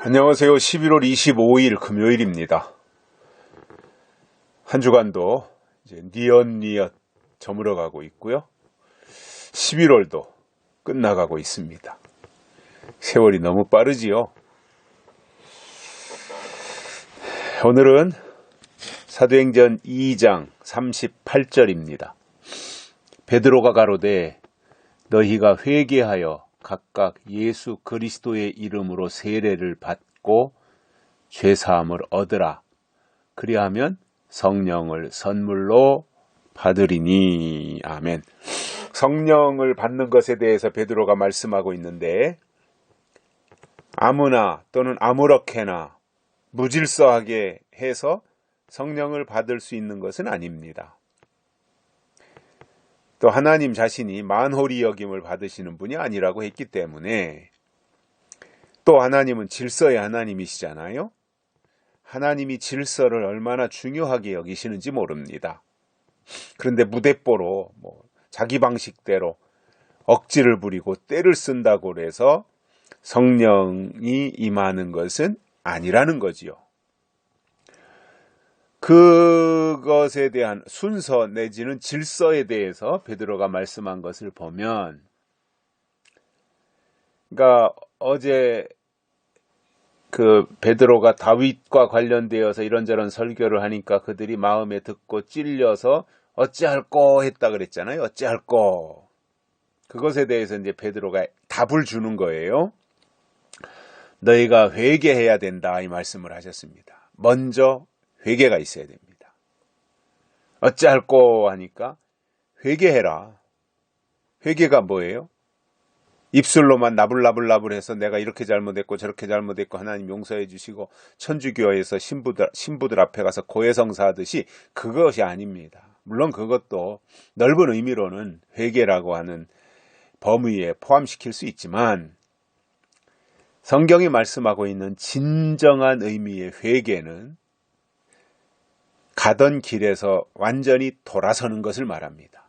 안녕하세요. 11월 25일 금요일입니다. 한 주간도 이제 니엇니엇 저물어가고 있고요. 11월도 끝나가고 있습니다. 세월이 너무 빠르지요. 오늘은 사도행전 2장 38절입니다. 베드로가 가로되 너희가 회개하여 각각 예수 그리스도의 이름으로 세례를 받고 죄사함을 얻으라. 그리하면 성령을 선물로 받으리니. 아멘. 성령을 받는 것에 대해서 베드로가 말씀하고 있는데, 아무나 또는 아무렇게나 무질서하게 해서 성령을 받을 수 있는 것은 아닙니다. 또 하나님 자신이 만홀히 여김을 받으시는 분이 아니라고 했기 때문에, 또 하나님은 질서의 하나님이시잖아요. 하나님이 질서를 얼마나 중요하게 여기시는지 모릅니다. 그런데 무대뽀로 자기 방식대로 억지를 부리고 때를 쓴다고 해서 성령이 임하는 것은 아니라는 거지요. 그것에 대한 순서 내지는 질서에 대해서 베드로가 말씀한 것을 보면, 그러니까 어제 베드로가 다윗과 관련되어서 이런저런 설교를 하니까 그들이 마음에 듣고 찔려서 어찌할꼬 했다 그랬잖아요. 어찌할꼬. 그것에 대해서 이제 베드로가 답을 주는 거예요. 너희가 회개해야 된다, 이 말씀을 하셨습니다. 먼저 회개가 있어야 됩니다. 어찌할꼬 하니까 회개해라. 회개가 뭐예요? 입술로만 나불나불나불해서 내가 이렇게 잘못했고 저렇게 잘못했고 하나님 용서해 주시고 천주교에서 신부들 앞에 가서 고해성사하듯이, 그것이 아닙니다. 물론 그것도 넓은 의미로는 회개라고 하는 범위에 포함시킬 수 있지만, 성경이 말씀하고 있는 진정한 의미의 회개는 가던 길에서 완전히 돌아서는 것을 말합니다.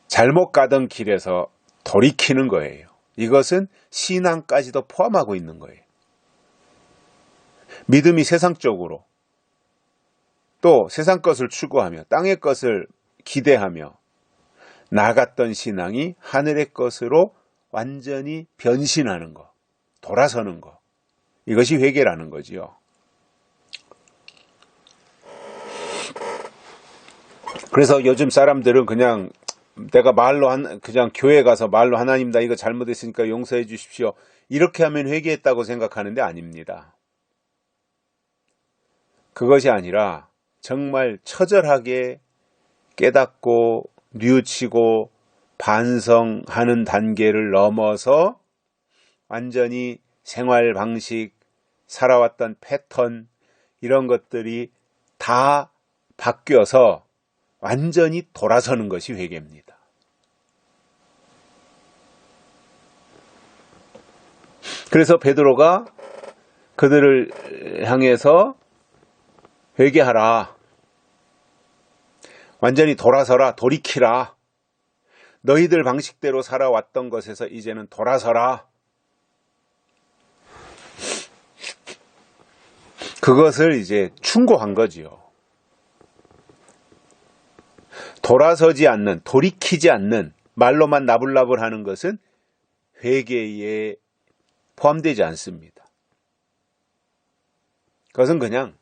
잘못 가던 길에서 돌이키는 거예요. 이것은 신앙까지도 포함하고 있는 거예요. 믿음이 세상적으로, 또 세상 것을 추구하며 땅의 것을 기대하며 나갔던 신앙이 하늘의 것으로 완전히 변신하는 것, 돌아서는 것, 이것이 회개라는 거지요. 그래서 요즘 사람들은 그냥 내가 그냥 교회 가서 말로 하나님 나 이거 잘못했으니까 용서해 주십시오, 이렇게 하면 회개했다고 생각하는데 아닙니다. 그것이 아니라 정말 처절하게 깨닫고 뉘우치고 반성하는 단계를 넘어서 완전히 생활 방식, 살아왔던 패턴, 이런 것들이 다 바뀌어서 완전히 돌아서는 것이 회개입니다. 그래서 베드로가 그들을 향해서 회개하라, 완전히 돌아서라, 돌이키라, 너희들 방식대로 살아왔던 것에서 이제는 돌아서라, 그것을 이제 충고한 거지요. 돌아서지 않는, 돌이키지 않는, 말로만 나불나불 하는 것은 회개에 포함되지 않습니다. 그것은 그냥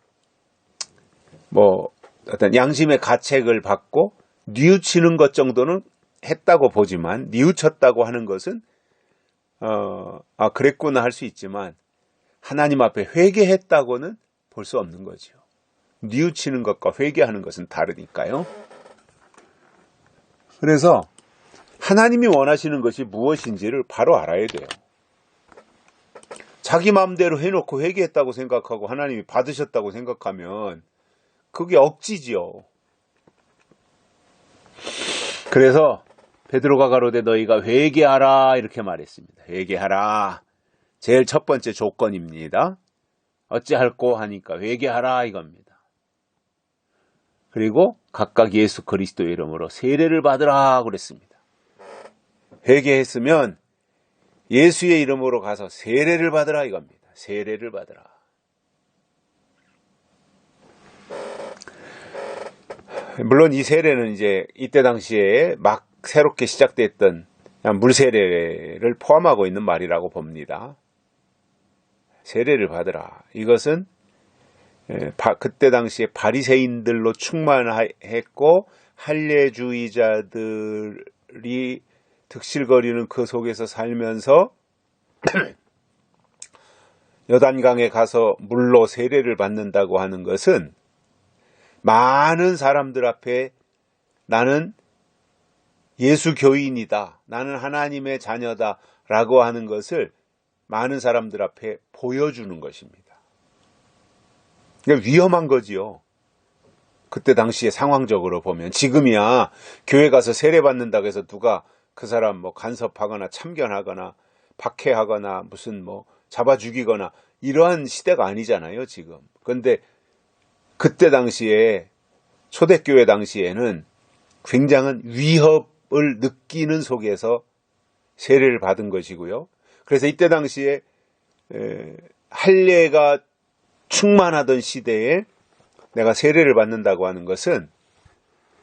어떤 양심의 가책을 받고 뉘우치는 것 정도는 했다고 보지만, 뉘우쳤다고 하는 것은 그랬구나 할 수 있지만 하나님 앞에 회개했다고는 볼 수 없는 거죠. 뉘우치는 것과 회개하는 것은 다르니까요. 그래서 하나님이 원하시는 것이 무엇인지를 바로 알아야 돼요. 자기 마음대로 해놓고 회개했다고 생각하고 하나님이 받으셨다고 생각하면 그게 억지지요. 그래서 베드로가 가로되 너희가 회개하라, 이렇게 말했습니다. 회개하라. 제일 첫 번째 조건입니다. 어찌할꼬 하니까 회개하라, 이겁니다. 그리고 각각 예수 그리스도의 이름으로 세례를 받으라 그랬습니다. 회개했으면 예수의 이름으로 가서 세례를 받으라 이겁니다. 세례를 받으라. 물론 이 세례는 이제 이때 당시에 막 새롭게 시작됐던 물세례를 포함하고 있는 말이라고 봅니다. 세례를 받으라. 이것은 그때 당시에 바리새인들로 충만했고 할례주의자들이 득실거리는 그 속에서 살면서 요단강에 가서 물로 세례를 받는다고 하는 것은 많은 사람들 앞에 나는 예수 교인이다, 나는 하나님의 자녀다 라고 하는 것을 많은 사람들 앞에 보여주는 것입니다. 그러니까 위험한 거지요. 그때 당시에 상황적으로 보면. 지금이야 교회 가서 세례 받는다고 해서 누가 그 사람 뭐 간섭하거나 참견하거나 박해하거나 무슨 뭐 잡아 죽이거나 이러한 시대가 아니잖아요 지금. 그런데 그때 당시에 초대교회 당시에는 굉장한 위협을 느끼는 속에서 세례를 받은 것이고요. 그래서 이때 당시에 할례가 충만하던 시대에 내가 세례를 받는다고 하는 것은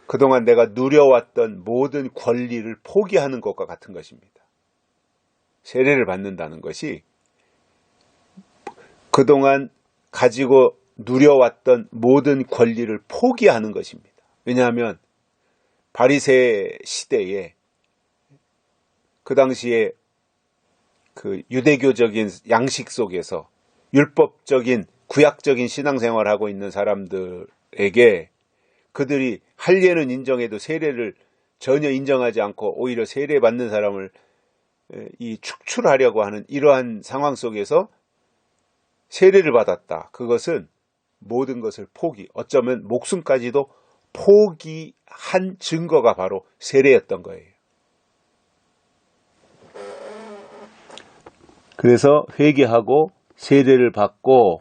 그동안 내가 누려왔던 모든 권리를 포기하는 것과 같은 것입니다. 세례를 받는다는 것이 그동안 가지고 누려왔던 모든 권리를 포기하는 것입니다. 왜냐하면 바리새 시대에 그 당시에 그 유대교적인 양식 속에서 율법적인 구약적인 신앙생활을 하고 있는 사람들에게 그들이 할례는 인정해도 세례를 전혀 인정하지 않고 오히려 세례 받는 사람을 축출하려고 하는 이러한 상황 속에서 세례를 받았다. 그것은 모든 것을 어쩌면 목숨까지도 포기한 증거가 바로 세례였던 거예요. 그래서 회개하고 세례를 받고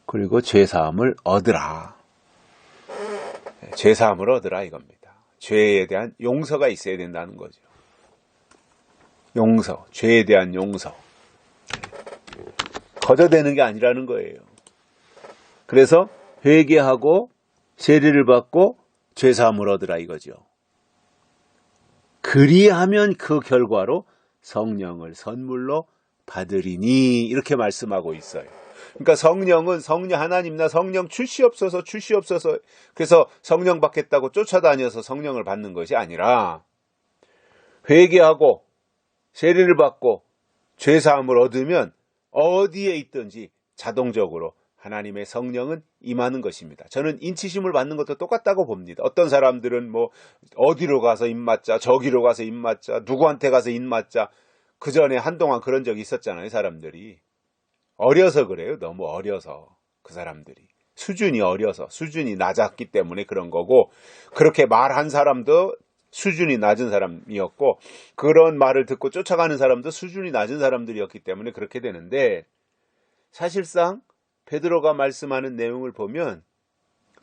그리고 죄사함을 얻으라. 죄사함을 얻으라 이겁니다. 죄에 대한 용서가 있어야 된다는 거죠. 용서, 죄에 대한 용서. 거저되는 게 아니라는 거예요. 그래서 회개하고 세례를 받고 죄사함을 얻으라 이거죠. 그리하면 그 결과로 성령을 선물로 받으리니 이렇게 말씀하고 있어요. 그러니까 성령은 하나님 나 성령 주시옵소서 그래서 성령 받겠다고 쫓아다녀서 성령을 받는 것이 아니라 회개하고 세례를 받고 죄사함을 얻으면 어디에 있든지 자동적으로 하나님의 성령은 임하는 것입니다. 저는 인치심을 받는 것도 똑같다고 봅니다. 어떤 사람들은 뭐 어디로 가서 입 맞자, 저기로 가서 입 맞자, 누구한테 가서 입 맞자. 그 전에 한동안 그런 적이 있었잖아요. 사람들이. 어려서 그래요. 너무 어려서. 그 사람들이. 수준이 어려서. 수준이 낮았기 때문에 그런 거고 그렇게 말한 사람도 수준이 낮은 사람이었고 그런 말을 듣고 쫓아가는 사람도 수준이 낮은 사람들이었기 때문에 그렇게 되는데 사실상 베드로가 말씀하는 내용을 보면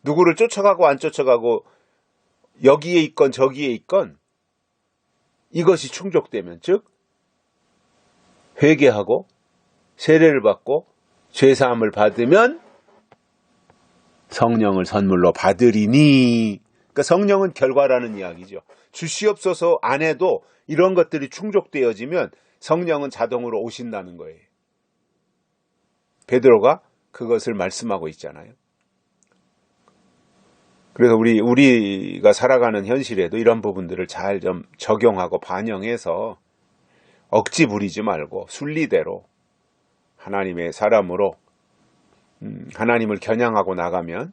누구를 쫓아가고 안 쫓아가고 여기에 있건 저기에 있건 이것이 충족되면 즉 회개하고 세례를 받고 죄사함을 받으면 성령을 선물로 받으리니 그러니까 성령은 결과라는 이야기죠. 주시옵소서 안 해도 이런 것들이 충족되어지면 성령은 자동으로 오신다는 거예요. 베드로가 그것을 말씀하고 있잖아요. 그래서 우리가 살아가는 현실에도 이런 부분들을 잘 좀 적용하고 반영해서 억지 부리지 말고 순리대로 하나님의 사람으로 하나님을 겨냥하고 나가면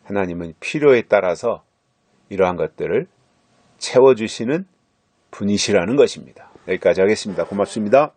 하나님은 필요에 따라서 이러한 것들을 채워주시는 분이시라는 것입니다. 여기까지 하겠습니다. 고맙습니다.